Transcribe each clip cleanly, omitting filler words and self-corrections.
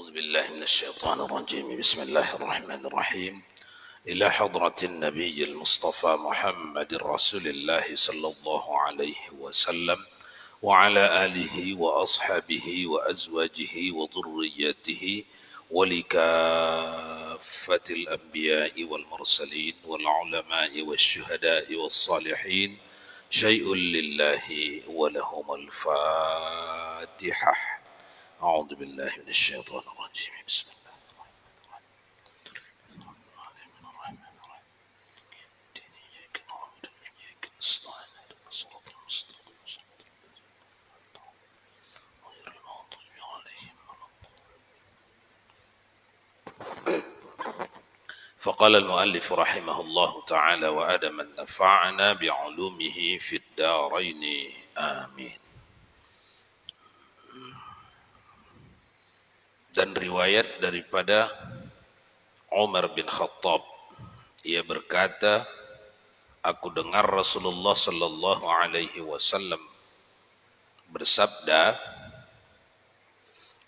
أعوذ بالله من الشيطان الرجيم. بسم الله الرحمن الرحيم. إلى حضرة النبي المصطفى محمد رسول الله صلى الله عليه وسلم وعلى آله وأصحابه وأزواجه وذريته ولكافة الأنبياء والمرسلين والعلماء والشهداء والصالحين شيء لله ولهم الفاتحة. أعوذ بالله من الشيطان الرجيم. بسم الله الرحمن الرحيم. إياك نعبد وإياك نستعين اهدنا الصراط المستقيم صراط الذين أنعمت عليهم غير المغضوب عليهم ولا الضالين. فقال المؤلف رحمه الله تعالى وأدم نفعنا بعلومه في الدارين آمين. Dan riwayat daripada Umar bin Khattab, ia berkata, aku dengar Rasulullah sallallahu alaihi wasallam bersabda,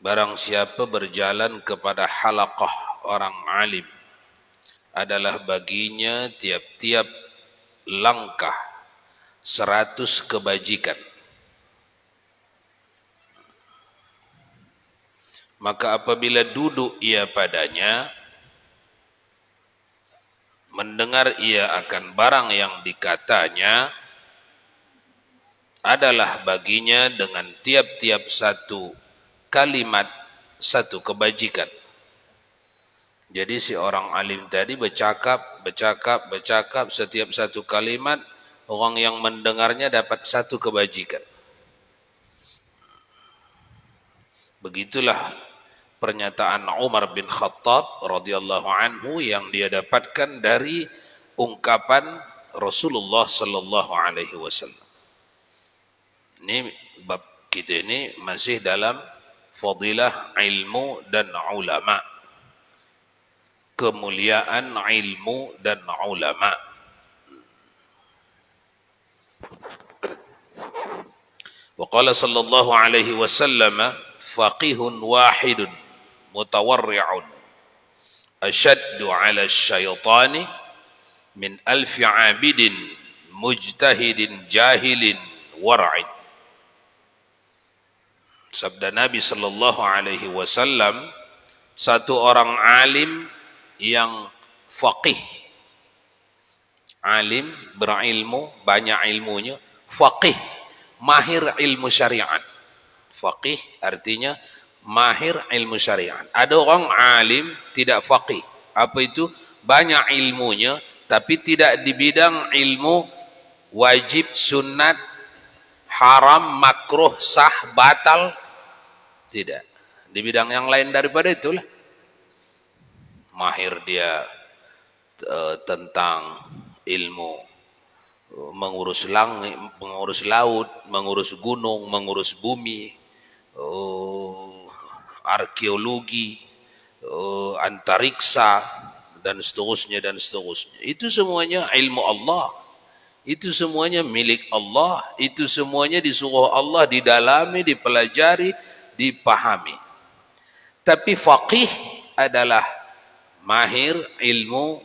barang siapa berjalan kepada halaqah orang alim adalah baginya tiap-tiap langkah 100 kebajikan. Maka apabila duduk ia padanya, mendengar ia akan barang yang dikatanya, adalah baginya dengan tiap-tiap satu kalimat satu kebajikan. Jadi si orang alim tadi bercakap, setiap satu kalimat orang yang mendengarnya dapat satu kebajikan. Begitulah pernyataan Umar bin Khattab radhiyallahu anhu yang dia dapatkan dari ungkapan Rasulullah sallallahu alaihi wasallam. Ini bab kita ini masih dalam fadilah ilmu dan ulama. Kemuliaan ilmu dan ulama. Wa qala sallallahu alaihi wasallam faqihun wahidun mutawarri'un ashaddu 'ala asyaitani min alfi 'abidin mujtahidin jahilin war'id. Sabda Nabi sallallahu alaihi wasallam, satu orang alim yang faqih, alim berilmu, banyak ilmunya, faqih, mahir ilmu syariat. Faqih artinya mahir ilmu syariat. Ada orang alim tidak faqih. Apa itu? Banyak ilmunya tapi tidak di bidang ilmu wajib, sunat, haram, makruh, sah, batal. Tidak. Di bidang yang lain daripada itulah. Mahir dia tentang ilmu mengurus langit, mengurus laut, mengurus gunung, mengurus bumi, arkeologi, antariksa, dan seterusnya dan seterusnya. Itu semuanya ilmu Allah. Itu semuanya milik Allah. Itu semuanya disuruh Allah didalami, dipelajari, dipahami. Tapi faqih adalah mahir ilmu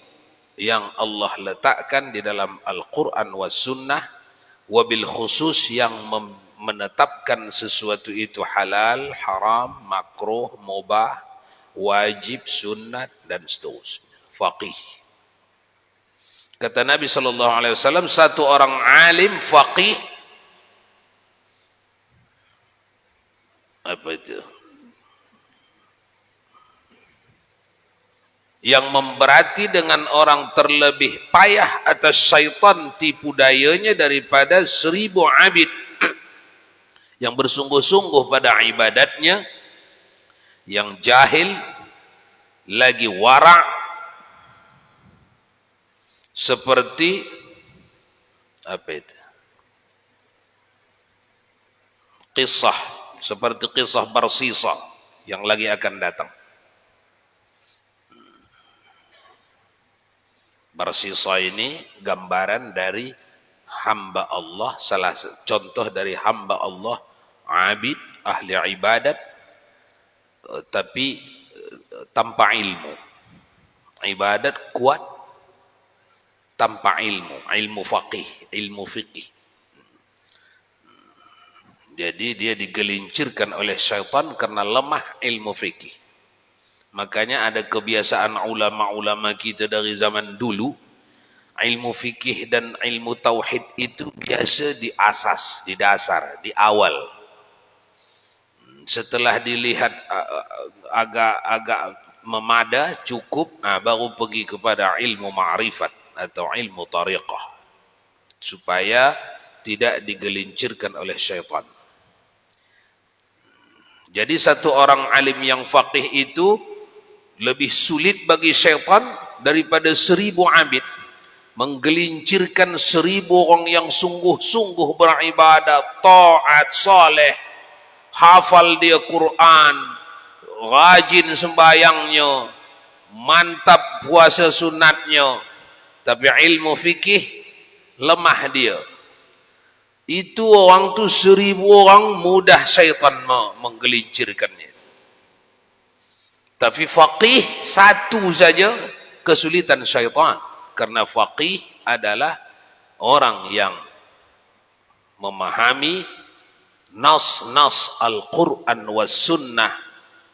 yang Allah letakkan di dalam Al-Quran was sunnah, wabil khusus yang menetapkan sesuatu itu halal, haram, makruh, mubah, wajib, sunat, dan seterusnya. Faqih. Kata Nabi SAW, satu orang alim faqih, apa itu? Yang memberati dengan orang terlebih payah atas syaitan tipu dayanya daripada 1000 abid yang bersungguh-sungguh pada ibadatnya, yang jahil lagi wara' seperti apa itu? Kisah, seperti kisah Barsisa yang lagi akan datang. Barsisa ini gambaran dari hamba Allah, salah contoh dari hamba Allah, abid, ahli ibadat, tapi tanpa ilmu. Ibadat kuat tanpa ilmu, ilmu fikih. Jadi dia digelincirkan oleh syaitan karena lemah ilmu fikih. Makanya ada kebiasaan ulama-ulama kita dari zaman dulu, ilmu fikih dan ilmu tauhid itu biasa diasas, di dasar, di awal. Setelah dilihat agak memada, cukup, baru pergi kepada ilmu ma'rifat atau ilmu tariqah, supaya tidak digelincirkan oleh syaitan. Jadi satu orang alim yang faqih itu lebih sulit bagi syaitan daripada 1000 abid. Menggelincirkan 1000 orang yang sungguh-sungguh beribadah, taat, saleh, hafal dia Quran, rajin sembayangnya, mantap puasa sunatnya, tapi ilmu fikih lemah dia. Itu orang tu 1000 orang mudah syaitan menggelincirkannya. Tapi faqih satu saja kesulitan syaitan, karena faqih adalah orang yang memahami nas-nas Al-Quran was sunnah,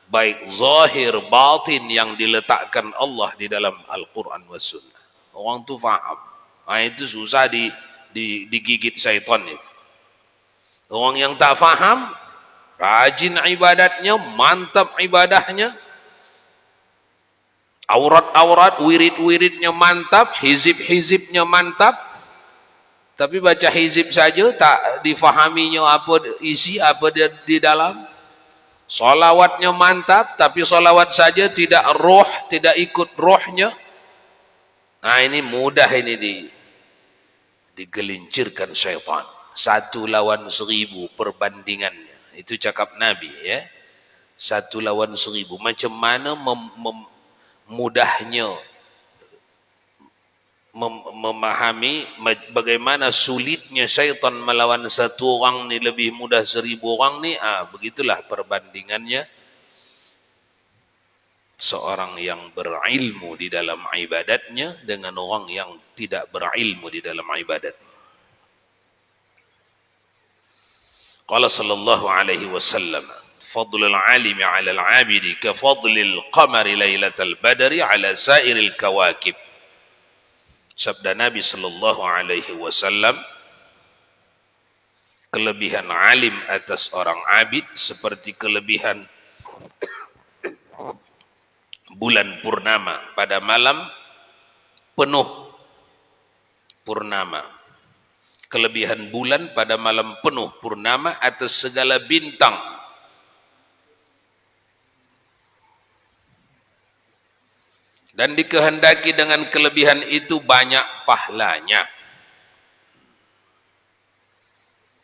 baik zahir batin yang diletakkan Allah di dalam Al-Quran was sunnah. Orang tu faham. Itu susah digigit syaitan itu. Orang yang tak faham, rajin ibadatnya, mantap ibadahnya, aurat-aurat, wirid-wiridnya mantap, hizib-hizibnya mantap, tapi baca hizib saja tak difahaminya apa isi, apa dia di dalam. Salawatnya mantap, tapi salawat saja tidak roh, tidak ikut rohnya. Ini mudah ini digelincirkan syaitan. 1 lawan 1000 perbandingannya. Itu cakap Nabi, ya. 1 lawan 1000. Macam mana mudahnya memahami, bagaimana sulitnya syaitan melawan 1 orang ni lebih mudah 1000 orang ni. Begitulah perbandingannya seorang yang berilmu di dalam ibadatnya dengan orang yang tidak berilmu di dalam ibadat. Qala sallallahu alaihi wasallam, fadlul alimi ala al-abidi ka fadlil qamari lailatal badri ala sairil kawakib. Sabda Nabi sallallahu alaihi wasallam, kelebihan alim atas orang abid seperti kelebihan bulan purnama pada malam penuh purnama. Kelebihan bulan pada malam penuh purnama atas segala bintang. Dan dikehendaki dengan kelebihan itu banyak pahalanya.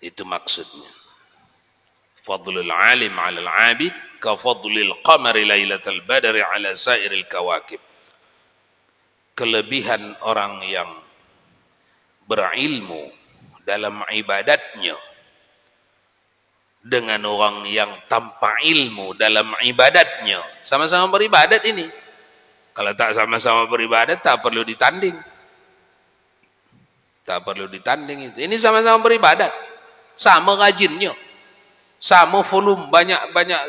Itu maksudnya. Fadlul alim ala al-abid ka fadlil qamari lailatal badri ala sairil kawakib. Kelebihan orang yang berilmu dalam ibadatnya dengan orang yang tanpa ilmu dalam ibadatnya. Sama-sama beribadat ini. Kalau tak sama-sama beribadat, tak perlu ditanding. Tak perlu ditanding itu. Ini sama-sama beribadat. Sama rajinnya. Sama volume, banyak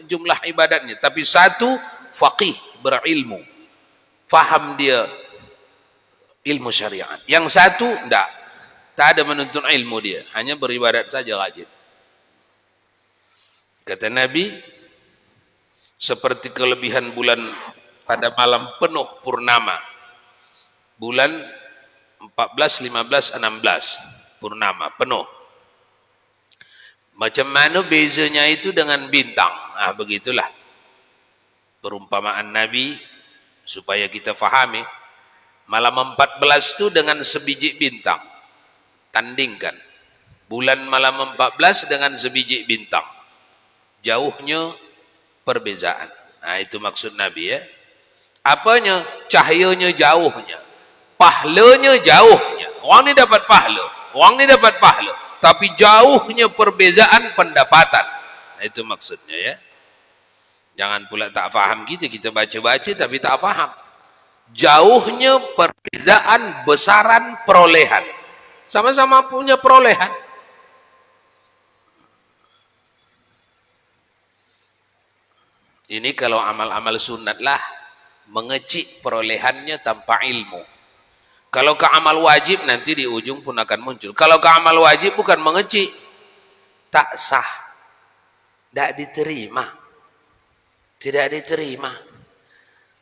jumlah ibadatnya. Tapi satu faqih, berilmu. Faham dia ilmu syariat. Yang satu, tidak. Tak ada menuntut ilmu dia. Hanya beribadat saja rajin. Kata Nabi, seperti kelebihan bulan pada malam penuh purnama. Bulan 14, 15, 16. Purnama, penuh. Macam mana bezanya itu dengan bintang? Begitulah. Perumpamaan Nabi, supaya kita fahami. Malam 14 itu dengan sebiji bintang. Tandingkan. Bulan malam 14 dengan sebiji bintang. Jauhnya perbezaan. Itu maksud Nabi, ya. Apanya? Cahayanya jauhnya. Pahalanya jauhnya. Orang ni dapat pahala. Orang ni dapat pahala. Tapi jauhnya perbezaan pendapatan. Itu maksudnya, ya. Jangan pula tak faham kita baca-baca tapi tak faham. Jauhnya perbezaan besaran perolehan. Sama-sama punya perolehan. Ini kalau amal-amal sunat lah, mengecik perolehannya tanpa ilmu. Kalau ke amal wajib nanti di ujung pun akan muncul. Kalau ke amal wajib bukan mengecik, tak sah, tidak diterima, tidak diterima.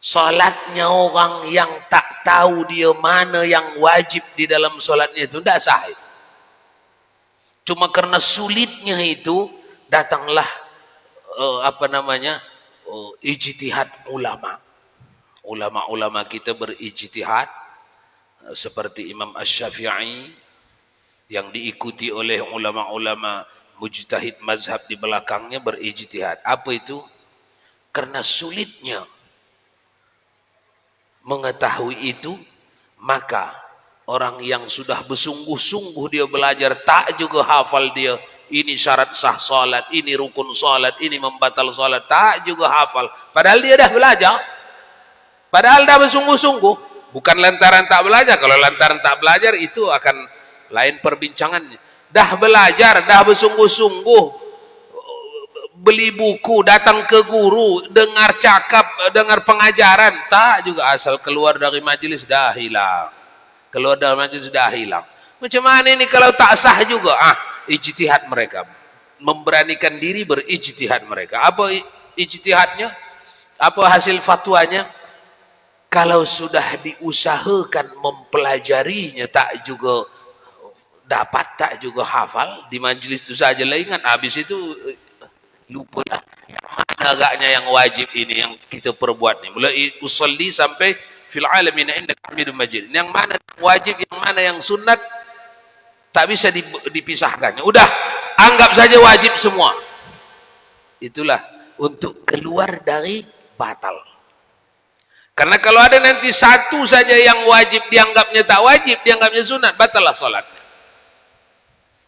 Salatnya orang yang tak tahu dia mana yang wajib di dalam salatnya itu tidak sah itu. Cuma karena sulitnya itu datanglah ijtihad ulama. Ulama-ulama kita berijtihad seperti Imam Asy-Syafi'i yang diikuti oleh ulama-ulama mujtahid mazhab di belakangnya berijtihad. Apa itu? Karena sulitnya mengetahui itu, maka orang yang sudah bersungguh-sungguh dia belajar tak juga hafal dia ini syarat sah salat, ini rukun salat, ini membatal salat, tak juga hafal. Padahal dia dah belajar. Padahal dah bersungguh-sungguh. Bukan lantaran tak belajar. Kalau lantaran tak belajar itu akan lain perbincangannya. Dah belajar, dah bersungguh-sungguh, beli buku, datang ke guru, dengar cakap, dengar pengajaran, tak juga asal keluar dari majelis dah hilang. Keluar dari majelis dah hilang. Macam mana ini kalau tak sah juga? Ijtihad mereka. Memberanikan diri berijtihad mereka. Apa ijtihadnya? Apa hasil fatwanya? Kalau sudah diusahakan mempelajarinya tak juga dapat, tak juga hafal, di majelis itu saja lah ingat, habis itu lupa lah. Yang mana agaknya yang wajib ini yang kita perbuat ni. Mulai usalli sampai fil alamin indaka hamidum majid. Yang mana wajib, yang mana yang sunat tak bisa dipisahkan. Udah, anggap saja wajib semua. Itulah untuk keluar dari batal. Karena kalau ada nanti satu saja yang wajib dianggapnya tak wajib, dianggapnya sunat, batallah salatnya.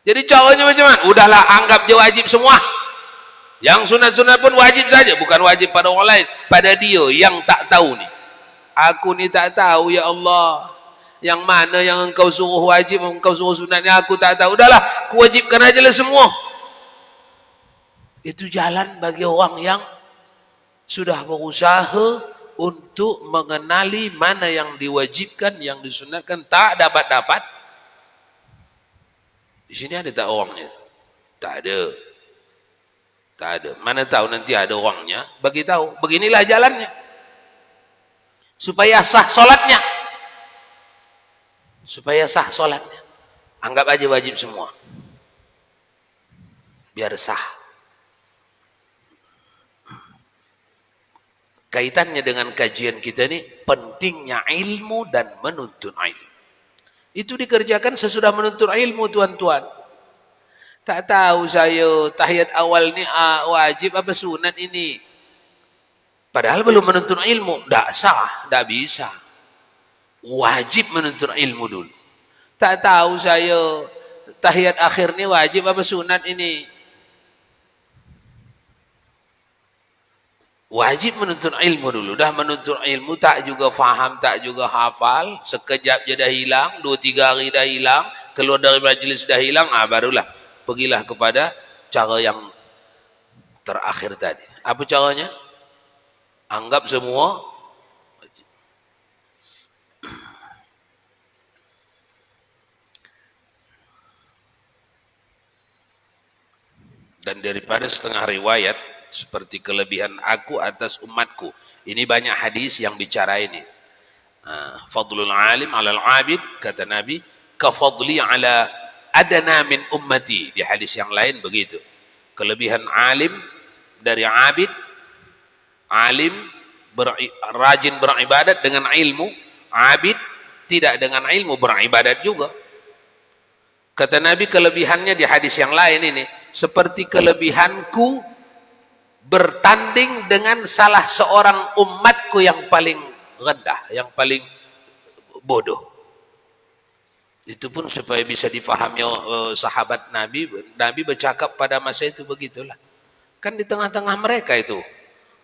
Jadi caranya macam mana? Udahlah, anggap je wajib semua. Yang sunat-sunat pun wajib saja, bukan wajib pada orang lain, pada dia yang tak tahu ni. Aku ni tak tahu ya Allah. Yang mana yang engkau suruh wajib, engkau suruh sunatnya aku tak tahu. Udahlah, aku wajibkan aja lah semua. Itu jalan bagi orang yang sudah berusaha untuk mengenali mana yang diwajibkan, yang disunatkan, tak dapat-dapat. Di sini ada tak orangnya? Tak ada. Tak ada. Mana tahu nanti ada orangnya, bagi tahu. Beginilah jalannya. Supaya sah solatnya. Supaya sah solatnya. Anggap aja wajib semua. Biar sah. Kaitannya dengan kajian kita ini, pentingnya ilmu dan menuntut ilmu. Itu dikerjakan sesudah menuntut ilmu, tuan-tuan. Tak tahu saya tahiyat awal ni wajib apa sunat ini. Padahal belum menuntut ilmu. Tak sah, tak bisa. Wajib menuntut ilmu dulu. Tak tahu saya tahiyat akhir ni wajib apa sunat ini. Wajib menuntut ilmu dulu. Dah menuntut ilmu, tak juga faham, tak juga hafal. Sekejap je dah hilang, 2-3 hari dah hilang. Keluar dari majlis dah hilang, barulah pergilah kepada cara yang terakhir tadi. Apa caranya? Anggap semua wajib. Dan daripada setengah riwayat, seperti kelebihan aku atas umatku. Ini banyak hadis yang bicara ini. Fadlul alim alal abid, kata Nabi, kafadli ala adana min ummati. Di hadis yang lain begitu. Kelebihan alim dari abid, alim rajin beribadat dengan ilmu, abid tidak dengan ilmu beribadat juga. Kata Nabi kelebihannya di hadis yang lain ini, seperti kelebihanku bertanding dengan salah seorang umatku yang paling rendah, yang paling bodoh. Itu pun supaya bisa difahami sahabat Nabi. Nabi bercakap pada masa itu begitulah. Kan di tengah-tengah mereka itu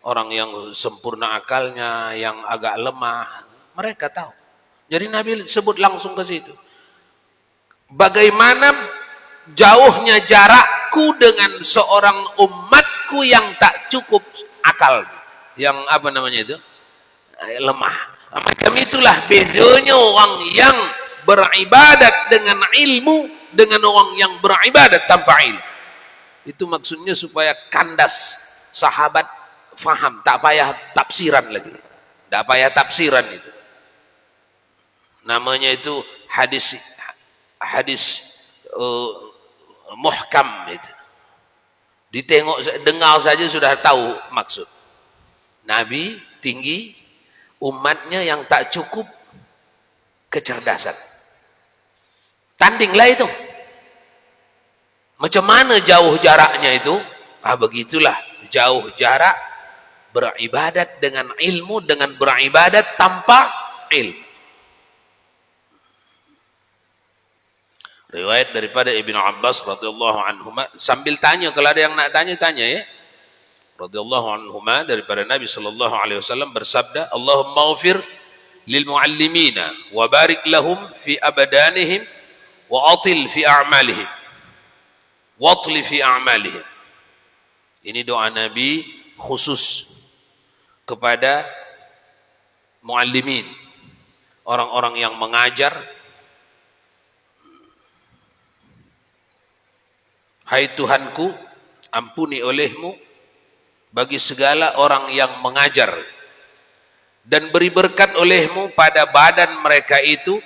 orang yang sempurna akalnya, yang agak lemah, mereka tahu. Jadi Nabi sebut langsung ke situ. Bagaimana jauhnya jarakku dengan seorang umatku yang tak cukup akal, yang apa namanya itu, lemah. Macam itulah bedanya orang yang beribadat dengan ilmu dengan orang yang beribadat tanpa ilmu. Itu maksudnya supaya kandas sahabat faham, tak payah tafsiran lagi, tak payah tafsiran itu. Namanya itu hadis muhkam itu. Ditengok, dengar saja sudah tahu maksud. Nabi tinggi, umatnya yang tak cukup kecerdasan. Tandinglah itu. Macam mana jauh jaraknya itu? Begitulah jauh jarak beribadat dengan ilmu dengan beribadat tanpa ilmu. Riwayat daripada Ibnu Abbas radhiyallahu anhuma, sambil tanya, kalau ada yang nak tanya ya. Radhiyallahu anhuma, daripada Nabi sallallahu alaihi wasallam bersabda, Allahumma ighfir lil muallimina wa barik lahum fi abadanihim wa atil fi a'malihim wa atli fi a'malihim. Ini doa Nabi khusus kepada muallimin, orang-orang yang mengajar. Hai Tuhanku, ampuni olehmu bagi segala orang yang mengajar, dan beri berkat olehmu pada badan mereka itu,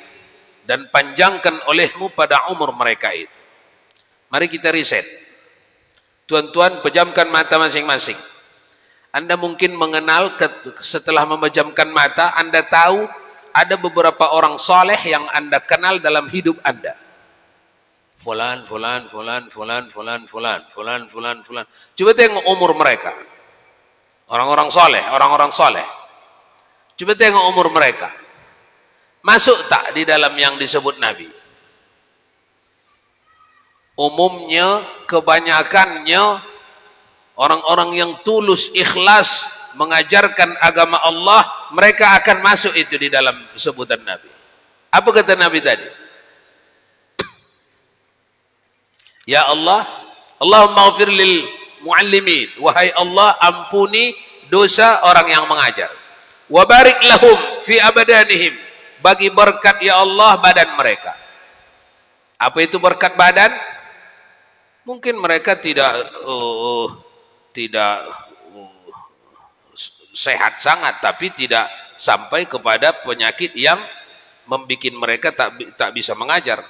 dan panjangkan olehmu pada umur mereka itu. Mari kita riset. Tuan-tuan, pejamkan mata masing-masing. Anda mungkin mengenal, setelah memejamkan mata, Anda tahu ada beberapa orang soleh yang Anda kenal dalam hidup Anda. Fulan. Coba tengok umur mereka. Orang-orang soleh. Coba tengok umur mereka. Masuk tak di dalam yang disebut Nabi? Umumnya, kebanyakannya orang-orang yang tulus, ikhlas mengajarkan agama Allah, mereka akan masuk itu di dalam sebutan Nabi. Apa kata Nabi tadi? Ya Allah, Allahumma ighfir lil muallimin, wahai Allah, ampuni dosa orang yang mengajar. Wa barik lahum fi abadanihim, bagi berkat ya Allah badan mereka. Apa itu berkat badan? Mungkin mereka tidak sehat sangat, tapi tidak sampai kepada penyakit yang membuat mereka tak bisa mengajar.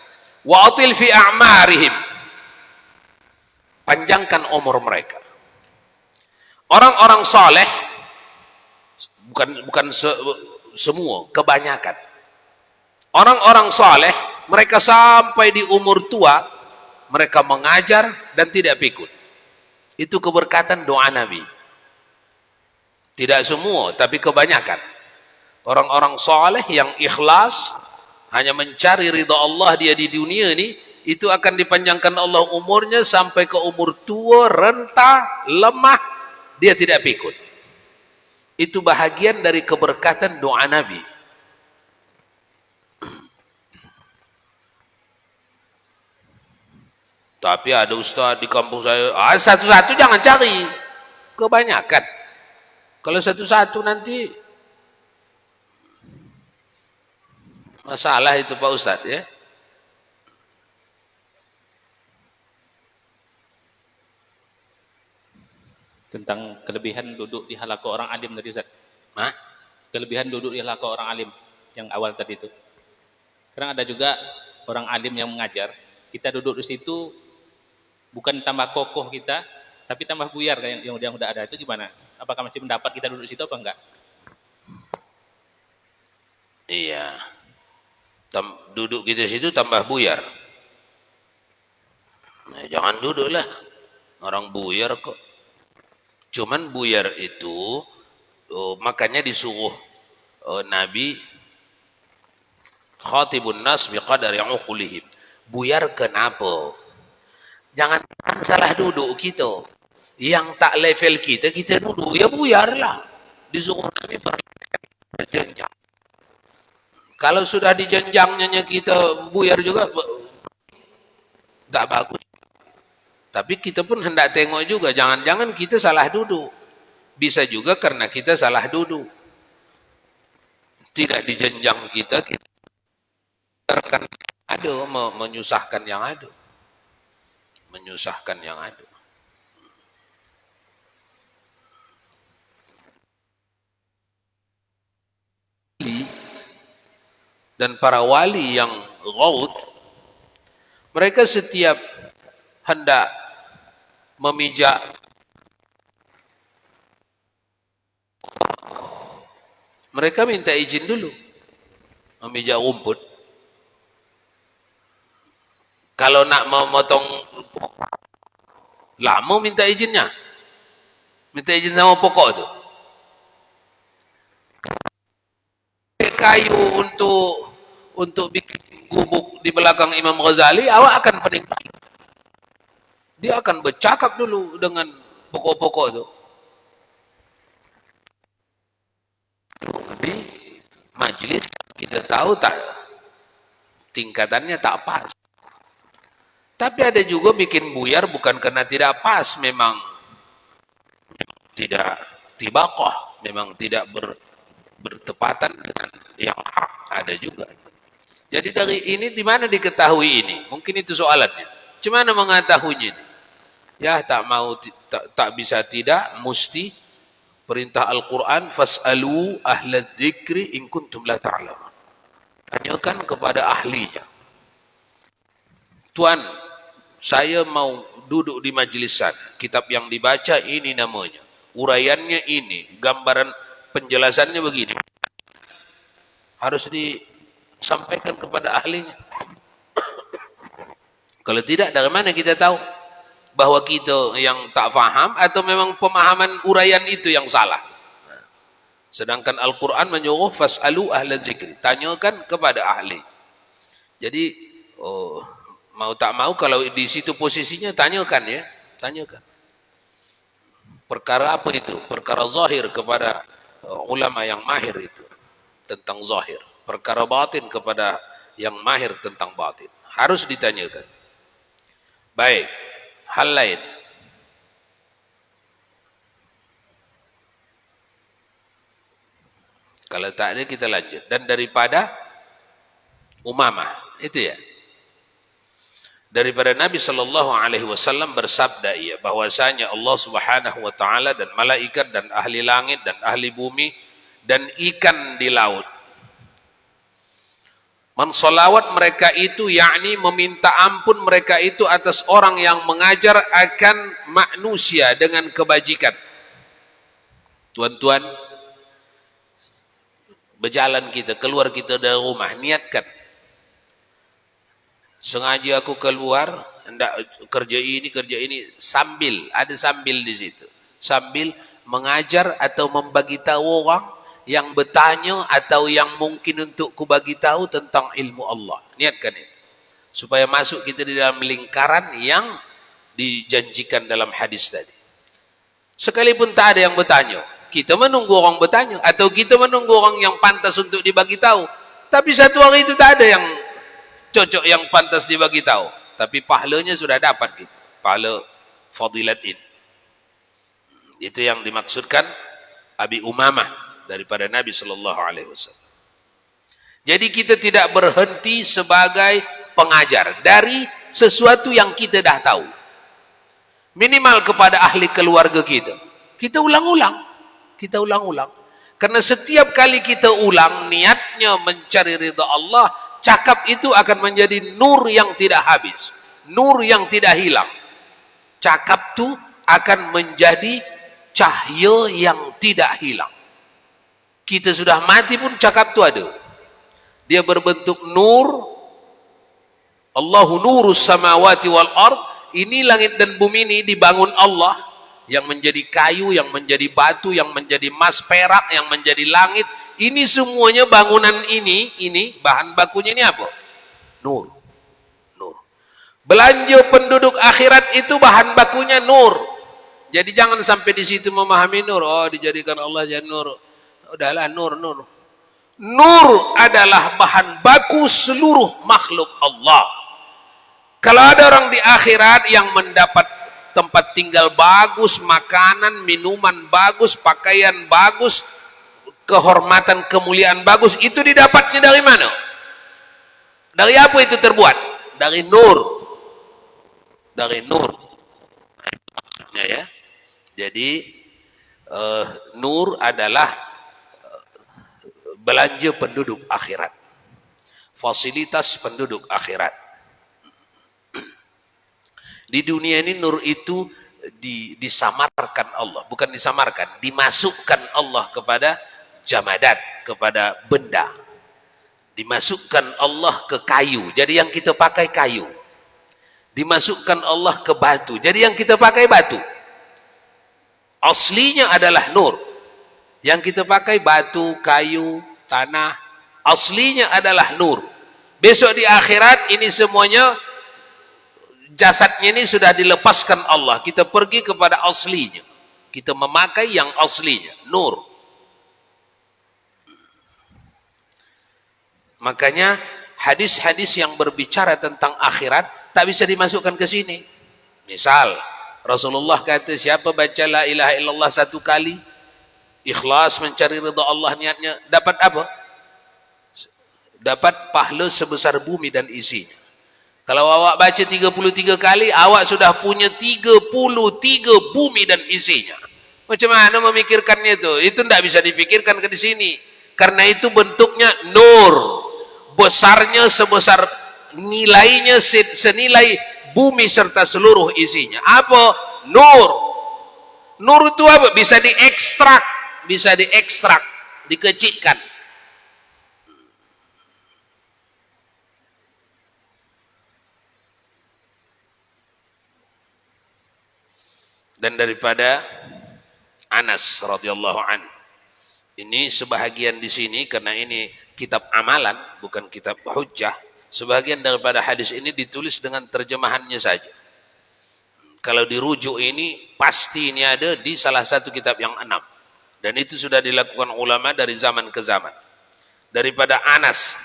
Wa atil fi a'marihim, panjangkan umur mereka. Orang-orang soleh, bukan semua, kebanyakan orang-orang soleh, mereka sampai di umur tua mereka mengajar dan tidak pikun. Itu keberkatan doa Nabi. Tidak semua, tapi kebanyakan orang-orang soleh yang ikhlas hanya mencari ridha Allah dia di dunia ini, itu akan dipanjangkan Allah umurnya sampai ke umur tua, renta, lemah, dia tidak pikun. Itu bahagian dari keberkatan doa Nabi. Tapi ada ustaz di kampung saya, satu-satu jangan cari, kebanyakan. Kalau satu-satu nanti masalah itu Pak Ustaz ya. Tentang kelebihan duduk di halaqah orang alim tadi Ustaz. Hah? Kelebihan duduk di halaqah orang alim yang awal tadi itu. Sekarang ada juga orang alim yang mengajar, kita duduk di situ bukan tambah kokoh kita, tapi tambah buyar yang udah ada. Itu gimana? Apakah masih mendapat kita duduk di situ apa enggak? Iya. Duduk kita situ tambah buyar. Nah, jangan duduklah. Orang buyar kok. Cuman buyar itu makanya disuruh Nabi khatibun nas biqadari uqulihim. Buyar kenapa? Jangan salah duduk gitu. Yang tak level kita, kita duduk, ya buyarlah. Disuruh Nabi berjenjang. Kalau sudah di jenjangnya kita buyar juga, tak bagus. Tapi kita pun hendak tengok juga, jangan-jangan kita salah duduk. Bisa juga karena kita salah duduk. Tidak di jenjang kita akan ada, menyusahkan yang ada. Menyusahkan yang ada. Dan para wali yang ghauth, mereka setiap hendak memijak mereka minta izin dulu memijak rumput. Kalau nak memotong lama minta izinnya, minta izin sama pokok tu. Kayu untuk bikin gubuk di belakang Imam Ghazali, awak akan pening. Dia akan bercakap dulu dengan pokok-pokok tu. Tapi majlis kita tahu tak tingkatannya tak pas. Tapi ada juga bikin buyar bukan karena tidak pas, memang tidak tibaqah, memang tidak bertepatan dengan yang hak, ada juga. Jadi dari ini di mana diketahui ini? Mungkin itu soalannya. Cuma mengetahuinya ini? Ya tak mau, tak bisa tidak, mesti perintah Al-Quran, fas'alu ahla dzikri in kuntum la ta'lamun. Tanyakan kepada ahlinya. Tuan, saya mau duduk di majlis sana. Kitab yang dibaca ini namanya. Uraiannya ini, gambaran penjelasannya begini. Harus disampaikan kepada ahlinya. Kalau tidak, dari mana kita tahu bahwa kita yang tak faham atau memang pemahaman uraian itu yang salah? Sedangkan Al-Quran menyuruh fas'alu ahla zikri, tanyakan kepada ahli. Jadi mau tak mau kalau di situ posisinya tanyakan ya, tanyakan. Perkara apa itu? Perkara zahir kepada ulama yang mahir itu tentang zahir. Perkara batin kepada yang mahir tentang batin. Harus ditanyakan. Baik, hal lain. Kalau tak ada kita lanjut. Dan daripada Umamah, itu ya. Daripada Nabi SAW bersabda ia bahwasanya Allah Subhanahu wa taala dan malaikat dan ahli langit dan ahli bumi dan ikan di laut mensolawat mereka itu, yakni meminta ampun mereka itu atas orang yang mengajar akan manusia dengan kebajikan. Tuan-tuan, berjalan kita, keluar kita dari rumah, niatkan. Sengaja aku keluar, hendak kerja ini, sambil, ada sambil di situ. Sambil mengajar atau membagi tahu orang yang bertanya atau yang mungkin untuk ku bagi tahu tentang ilmu Allah. Niatkan itu. Supaya masuk kita di dalam lingkaran yang dijanjikan dalam hadis tadi. Sekalipun tak ada yang bertanya, kita menunggu orang bertanya atau kita menunggu orang yang pantas untuk dibagi tahu. Tapi satu hari itu tak ada yang cocok yang pantas dibagi tahu, tapi pahalanya sudah dapat kita, pahala fadilat ini. Itu yang dimaksudkan Abi Umamah daripada Nabi sallallahu alaihi wasallam. Jadi kita tidak berhenti sebagai pengajar dari sesuatu yang kita dah tahu. Minimal kepada ahli keluarga kita. Kita ulang-ulang. Karena setiap kali kita ulang niatnya mencari ridha Allah, cakap itu akan menjadi nur yang tidak habis, nur yang tidak hilang. Cakap itu akan menjadi cahaya yang tidak hilang. Kita sudah mati pun cakap itu ada. Dia berbentuk nur. Allahu nurus samawati wal ard. Ini langit dan bumi ini dibangun Allah, yang menjadi kayu, yang menjadi batu, yang menjadi emas, perak, yang menjadi langit. Ini semuanya bangunan ini bahan bakunya ini apa? Nur. Belanja penduduk akhirat itu bahan bakunya nur. Jadi jangan sampai di situ memahami nur. Oh, dijadikan Allah jadi nur. Udahlah nur. Nur adalah bahan baku seluruh makhluk Allah. Kalau ada orang di akhirat yang mendapat tempat tinggal bagus, makanan, minuman bagus, pakaian bagus, kehormatan, kemuliaan bagus, itu didapatnya dari mana? Dari apa itu terbuat? Dari nur. Dari nur. Maksudnya ya. Jadi nur adalah belanja penduduk akhirat. Fasilitas penduduk akhirat. Di dunia ini nur itu disamarkan Allah, bukan disamarkan, dimasukkan Allah kepada jamadat, kepada benda. Dimasukkan Allah ke kayu, jadi yang kita pakai kayu. Dimasukkan Allah ke batu, jadi yang kita pakai batu. Aslinya adalah nur. Yang kita pakai batu, kayu, tanah. Aslinya adalah nur. Besok di akhirat ini semuanya, jasadnya ini sudah dilepaskan Allah. Kita pergi kepada aslinya. Kita memakai yang aslinya, nur. Makanya hadis-hadis yang berbicara tentang akhirat tak bisa dimasukkan ke sini. Misal Rasulullah kata, siapa baca la ilaha illallah 1 kali, ikhlas mencari ridha Allah niatnya, dapat apa? Dapat pahala sebesar bumi dan isinya. Kalau awak baca 33 kali, awak sudah punya 33 bumi dan isinya. Macam mana memikirkannya itu? Itu tidak bisa dipikirkan ke di sini. Karena itu bentuknya nur. Besarnya sebesar, nilainya senilai bumi serta seluruh isinya. Apa? Nur. Nur itu apa? Bisa diekstrak, dikecikkan. Dan daripada Anas radhiyallahu anhu. Ini sebahagian di sini karena ini kitab amalan, bukan kitab hujjah. Sebagian daripada hadis ini ditulis dengan terjemahannya saja. Kalau dirujuk ini pasti ini ada di salah satu kitab yang 6. Dan itu sudah dilakukan ulama dari zaman ke zaman. Daripada Anas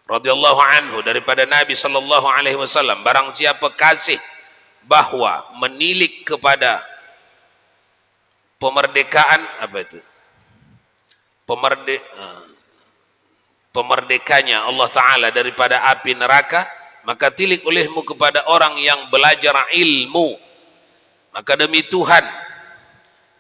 radhiyallahu anhu, daripada Nabi sallallahu alaihi wasallam, barang siapa kasih bahwa menilik kepada pemerdekaan apa itu? Pemerdekanya Allah Ta'ala daripada api neraka, maka tilik olehmu kepada orang yang belajar ilmu. Maka demi Tuhan,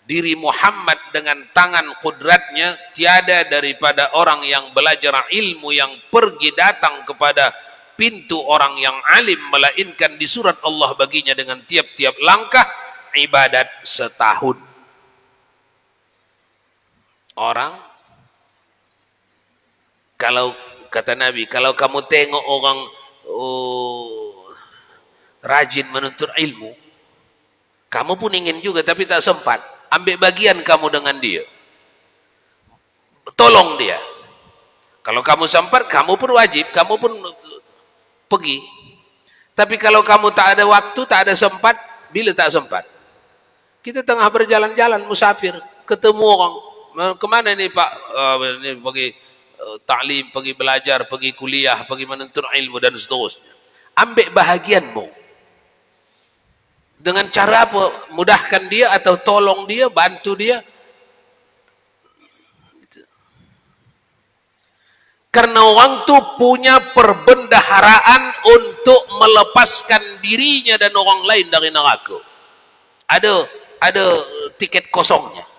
diri Muhammad dengan tangan kudratnya, tiada daripada orang yang belajar ilmu yang pergi datang kepada pintu orang yang alim, melainkan di surat Allah baginya dengan tiap-tiap langkah ibadat setahun. Orang, kalau kata Nabi, kalau kamu tengok orang rajin menuntut ilmu, kamu pun ingin juga tapi tak sempat, ambil bagian kamu dengan dia, tolong dia. Kalau kamu sempat, kamu pun wajib, kamu pun pergi. Tapi kalau kamu tak ada waktu, tak ada sempat, bila tak sempat, kita tengah berjalan-jalan musafir, ketemu orang, kemana ini Pak? Ini pergi ta'lim, pergi belajar, pergi kuliah, pergi menuntut ilmu dan seterusnya. Ambil bahagianmu. Dengan cara apa? Mudahkan dia atau tolong dia, bantu dia. Karena orang itu punya perbendaharaan untuk melepaskan dirinya dan orang lain dari neraka. Ada tiket kosongnya.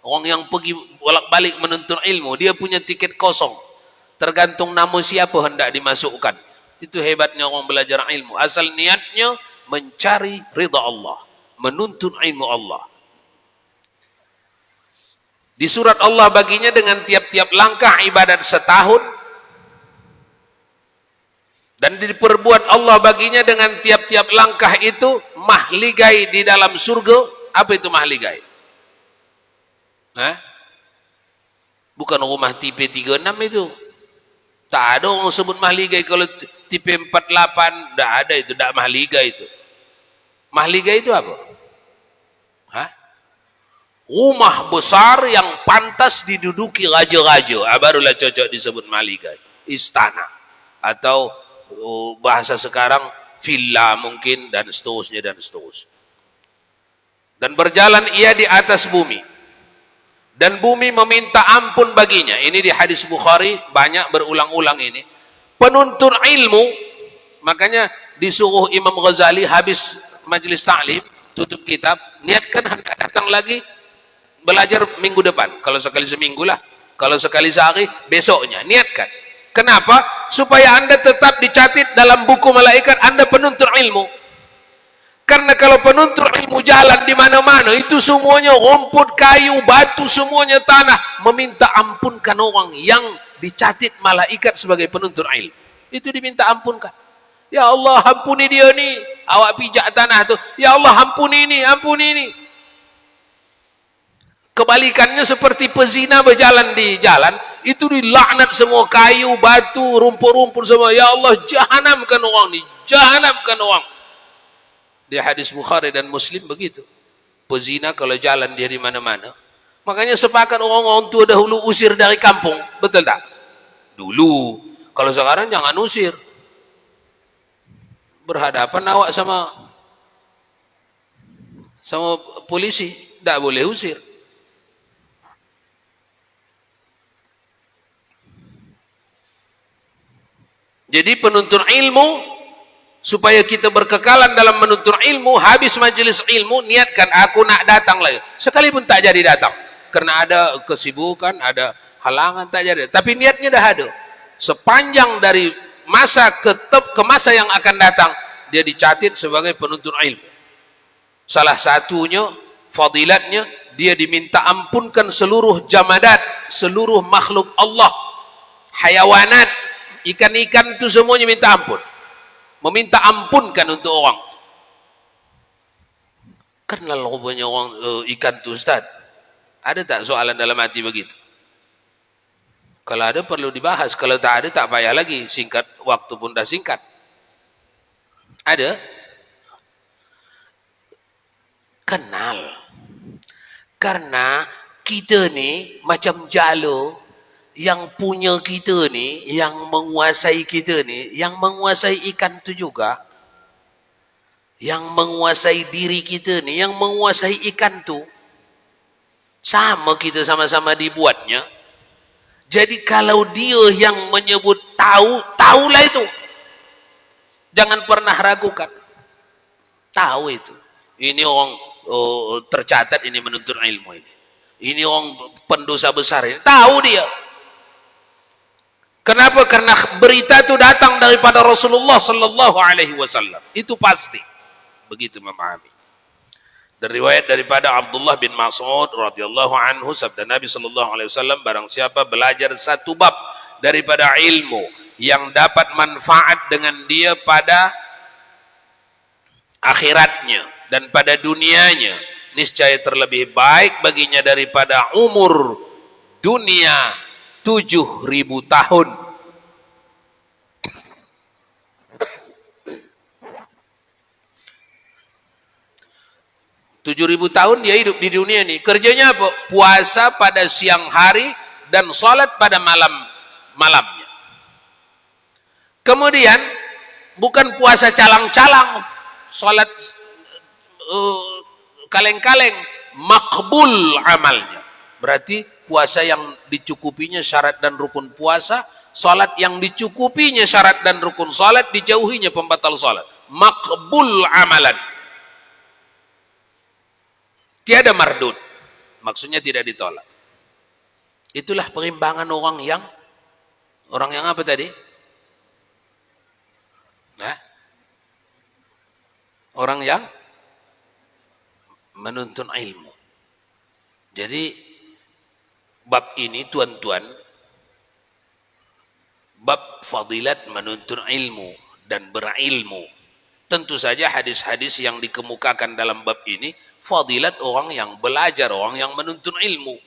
Orang yang pergi bolak-balik menuntut ilmu, dia punya tiket kosong. Tergantung nama siapa hendak dimasukkan. Itu hebatnya orang belajar ilmu. Asal niatnya mencari ridha Allah, menuntut ilmu Allah. Di surat Allah baginya dengan tiap-tiap langkah ibadat setahun. Dan diperbuat Allah baginya dengan tiap-tiap langkah itu mahligai di dalam surga. Apa itu mahligai? Bukan rumah tipe 36 itu. Tak ada orang sebut mahligai. Kalau tipe 48, tak ada itu, tak mahligai itu. Mahligai itu apa? rumah besar yang pantas diduduki raja-raja, barulah cocok disebut malikai, istana, atau bahasa sekarang villa mungkin, dan seterusnya dan seterusnya. Dan berjalan ia di atas bumi, dan bumi meminta ampun baginya. Ini di hadis Bukhari, banyak berulang-ulang ini. Penuntut ilmu, makanya disuruh Imam Ghazali habis majlis ta'lim, tutup kitab, niatkan hendak datang lagi belajar minggu depan. Kalau sekali seminggu lah, kalau sekali sehari, besoknya niatkan. Kenapa? Supaya Anda tetap dicatat dalam buku malaikat Anda penuntut ilmu. Karena kalau penuntut ilmu jalan di mana-mana, itu semuanya rumput, kayu, batu, semuanya tanah, meminta ampunkan orang yang dicatat malaikat sebagai penuntut ilmu. Itu diminta ampunkan. Ya Allah, ampuni dia ni. Awak pijak tanah tu. Ya Allah, ampuni ini, ampuni ini. Kebalikannya seperti pezina berjalan di jalan, itu dilaknat semua kayu, batu, rumput-rumput semua. Ya Allah, jahanamkan orang ni, jahanamkan orang. Di hadis Bukhari dan Muslim begitu. Pezina kalau jalan dia di mana-mana. Makanya sepakat orang-orang tua dahulu usir dari kampung, betul tak? Dulu. Kalau sekarang jangan usir. Berhadapan awak sama polisi, tak boleh usir. Jadi penuntut ilmu, supaya kita berkekalan dalam menuntut ilmu, habis majelis ilmu, niatkan aku nak datang lagi. Sekalipun tak jadi datang. Karena ada kesibukan, ada halangan, tak jadi. Tapi niatnya dah ada. Sepanjang dari masa ke masa yang akan datang, dia dicatat sebagai penuntut ilmu. Salah satunya, fadilatnya, dia diminta ampunkan seluruh jamadat, seluruh makhluk Allah, hayawanat, ikan-ikan itu semuanya minta ampun. Meminta ampunkan untuk orang. Kenal rupanya orang ikan tu Ustaz. Ada tak soalan dalam hati begitu? Kalau ada perlu dibahas. Kalau tak ada tak payah lagi. Singkat, waktu pun dah singkat. Ada? Kenal. Karena kita ni macam jalo, yang punya kita ni, yang menguasai kita ni, yang menguasai ikan tu juga, yang menguasai diri kita ni, yang menguasai ikan tu, sama kita sama-sama dibuatnya. Jadi kalau dia yang menyebut tahu, tahulah itu. Jangan pernah ragukan. Tahu itu. Ini orang tercatat, ini menuntut ilmu ini. Ini orang pendosa besar ini. Tahu dia. Kenapa? Karena berita itu datang daripada Rasulullah sallallahu alaihi wasallam. Itu pasti. Begitu memahami. Dan riwayat daripada Abdullah bin Mas'ud radhiyallahu anhu, sabda Nabi sallallahu alaihi wasallam, barang siapa belajar satu bab daripada ilmu yang dapat manfaat dengan dia pada akhiratnya dan pada dunianya, niscaya terlebih baik baginya daripada umur dunia 7.000 tahun. Tahun dia hidup di dunia ini. Kerjanya apa? Puasa pada siang hari dan salat pada malamnya. Kemudian bukan puasa calang-calang, salat kaleng-kaleng, makbul amalnya. Berarti puasa yang dicukupinya syarat dan rukun puasa, salat yang dicukupinya syarat dan rukun salat, dijauhinya pembatal salat. Makbul amalan. Tiada mardud. Maksudnya tidak ditolak. Itulah perimbangan orang yang apa tadi? Nah, orang yang menuntut ilmu. Jadi bab ini tuan-tuan, bab fadilat menuntut ilmu dan berilmu. Tentu saja hadis-hadis yang dikemukakan dalam bab ini, fadilat orang yang belajar, orang yang menuntut ilmu.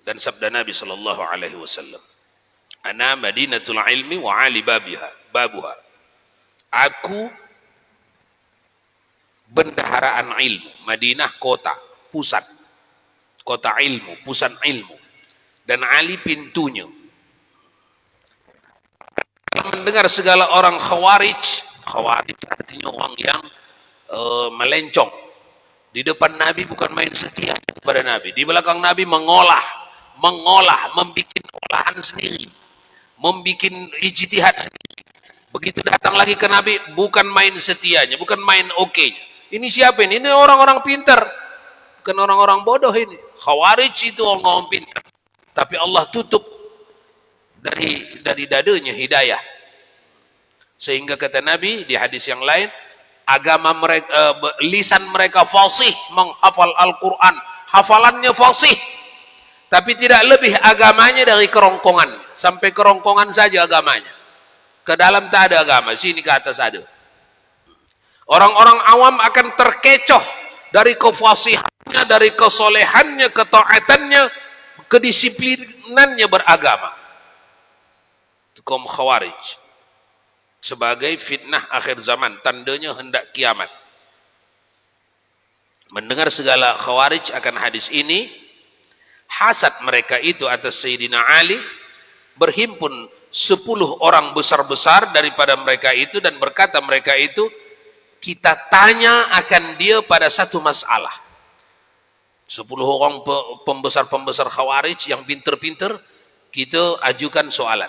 Dan sabda Nabi sallallahu alaihi wasallam, Ana madinatul ilmi wa ali babuha. Aku bendaharaan ilmu. Madinah kota, pusat. Kota ilmu, pusat ilmu. Dan Ali pintunya. Kalau mendengar segala orang khawarij artinya orang yang melencong. Di depan Nabi bukan main setia kepada Nabi. Di belakang Nabi mengolah, membikin olahan sendiri. Membikin ijtihad sendiri. Begitu datang lagi ke Nabi, bukan main setianya, bukan main oke-nya. Ini siapa ini? Ini orang-orang pintar. Bukan orang-orang bodoh ini. Khawarij itu orang-orang pintar. Tapi Allah tutup dari dadanya hidayah. Sehingga kata Nabi di hadis yang lain, agama mereka, lisan mereka fasih menghafal Al-Quran. Hafalannya fasih. Tapi tidak lebih agamanya dari kerongkongan. Sampai kerongkongan saja agamanya. Ke dalam tak ada agama, sini ke atas ada. Orang-orang awam akan terkecoh dari kefasihannya, dari kesolehannya, ketaatannya, kedisiplinannya beragama. Itu kaum khawarij. Sebagai fitnah akhir zaman, tandanya hendak kiamat. Mendengar segala khawarij akan hadis ini, hasad mereka itu atas Sayyidina Ali, berhimpun 10 orang besar-besar daripada mereka itu dan berkata mereka itu, kita tanya akan dia pada satu masalah. 10 orang pembesar-pembesar khawarij yang pinter-pinter, kita ajukan soalan.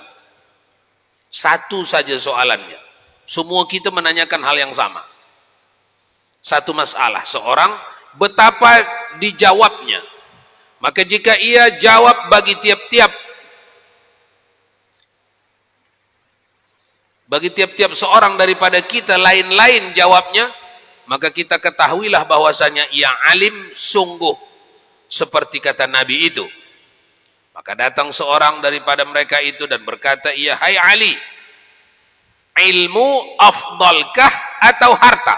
Satu saja soalannya. Semua kita menanyakan hal yang sama. Satu masalah. Seorang betapa dijawabnya. Maka jika ia jawab bagi tiap-tiap seorang daripada kita lain-lain jawabnya, maka kita ketahuilah bahwasanya ia alim sungguh seperti kata Nabi itu. Maka datang seorang daripada mereka itu dan berkata, "Iya, hai Ali, ilmu afdalkah atau harta?"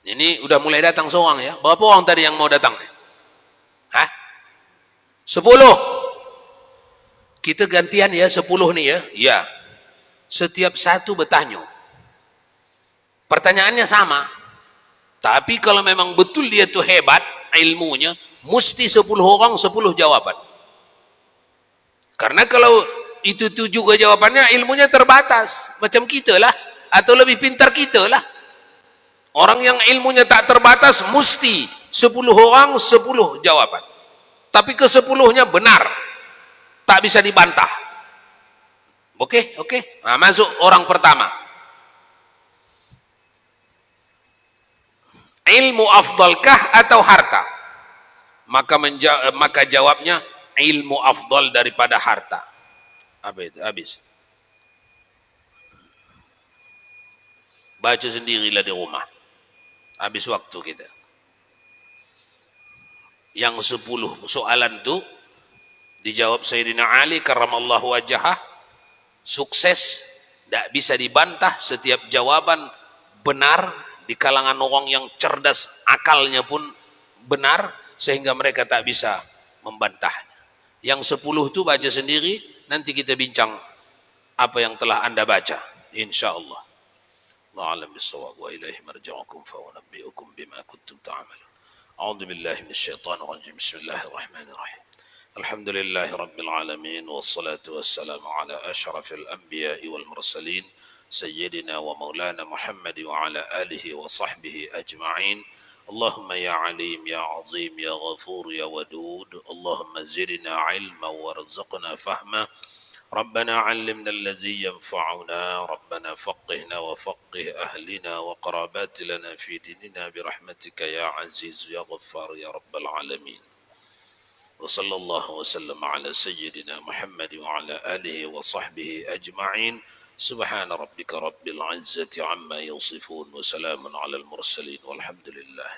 Ini udah mulai datang seorang ya. Berapa orang tadi yang mau datang? Hah? 10. Kita gantian ya 10 nih ya. Iya. Setiap satu bertanya. Pertanyaannya sama. Tapi kalau memang betul dia tuh hebat ilmunya, mesti 10 orang 10 jawaban. Karena kalau itu juga jawabannya, ilmunya terbatas. Macam kita lah. Atau lebih pintar kita lah. Orang yang ilmunya tak terbatas, mesti 10 orang 10 jawaban. Tapi ke-10-nya benar. Tak bisa dibantah. Oke. Nah, masuk orang pertama. Ilmu afdalkah atau harta? Maka jawabnya ilmu afdal daripada harta. Habis. Baca sendirilah di rumah. Habis waktu kita. Yang 10 soalan itu dijawab Sayyidina Ali karramallahu wajhah. Sukses, tidak bisa dibantah, setiap jawaban benar di kalangan orang yang cerdas, akalnya pun benar, sehingga mereka tak bisa membantahnya. Yang 10 itu baca sendiri, nanti kita bincang apa yang telah Anda baca, insyaallah. Allahu a'lam bissawab wa ilaihi marji'ukum fa unabbi'ukum bima kuntum ta'malun. A'udzu billahi minasyaitonir rajim. Bismillahirrahmanirrahim. الحمد لله رب العالمين والصلاة والسلام على أشرف الأنبياء والمرسلين سيدنا ومولانا محمد وعلى آله وصحبه أجمعين. اللهم يا عليم يا عظيم يا غفور يا ودود، اللهم زدنا علما وارزقنا فهما. ربنا علمنا الذي ينفعنا، ربنا فقهنا وفقه أهلنا وقرابات لنا في ديننا برحمتك يا عزيز يا غفار يا رب العالمين. وصلى الله وسلم على سيدنا محمد وعلى آله وصحبه أجمعين. سبحان ربك رب العزة عما يصفون وسلام على المرسلين والحمد لله.